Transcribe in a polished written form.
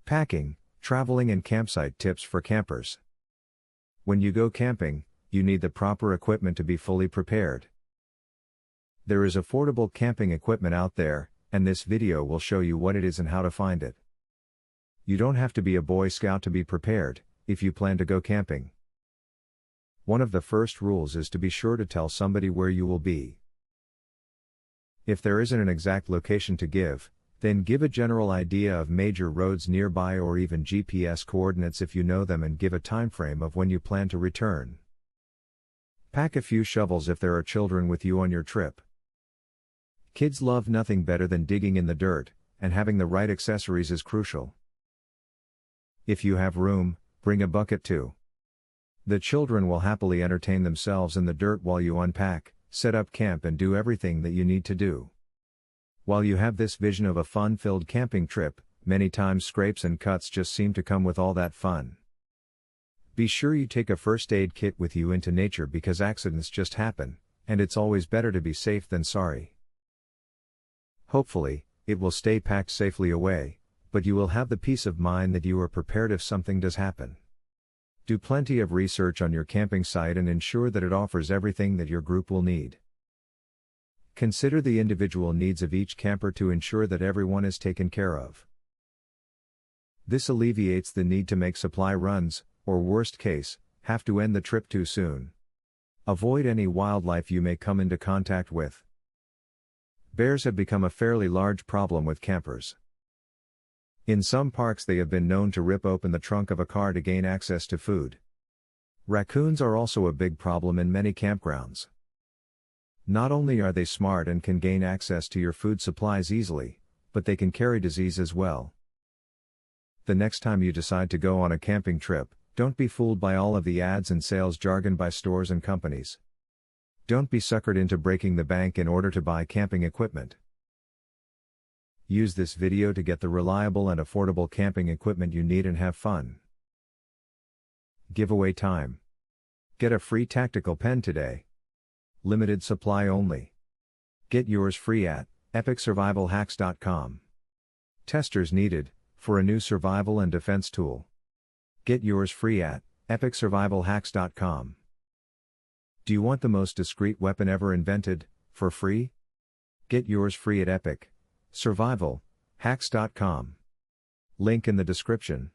Packing, traveling and campsite tips for campers. When you go camping, you need the proper equipment to be fully prepared. There is affordable camping equipment out there, and this video will show you what it is and how to find it. You don't have to be a Boy Scout to be prepared, if you plan to go camping. One of the first rules is to be sure to tell somebody where you will be. If there isn't an exact location to give, then give a general idea of major roads nearby or even GPS coordinates if you know them, and give a time frame of when you plan to return. Pack a few shovels if there are children with you on your trip. Kids love nothing better than digging in the dirt, and having the right accessories is crucial. If you have room, bring a bucket too. The children will happily entertain themselves in the dirt while you unpack, set up camp and do everything that you need to do. While you have this vision of a fun-filled camping trip, many times scrapes and cuts just seem to come with all that fun. Be sure you take a first aid kit with you into nature because accidents just happen, and it's always better to be safe than sorry. Hopefully, it will stay packed safely away, but you will have the peace of mind that you are prepared if something does happen. Do plenty of research on your camping site and ensure that it offers everything that your group will need. Consider the individual needs of each camper to ensure that everyone is taken care of. This alleviates the need to make supply runs, or worst case, have to end the trip too soon. Avoid any wildlife you may come into contact with. Bears have become a fairly large problem with campers. In some parks they have been known to rip open the trunk of a car to gain access to food. Raccoons are also a big problem in many campgrounds. Not only are they smart and can gain access to your food supplies easily, but they can carry disease as well. The next time you decide to go on a camping trip, don't be fooled by all of the ads and sales jargon by stores and companies. Don't be suckered into breaking the bank in order to buy camping equipment. Use this video to get the reliable and affordable camping equipment you need and have fun. Giveaway time. Get a free tactical pen today. Limited supply only. Get yours free at epicsurvivalhacks.com. Testers needed, for a new survival and defense tool. Get yours free at epicsurvivalhacks.com. Do you want the most discreet weapon ever invented, for free? Get yours free at epicsurvivalhacks.com. Link in the description.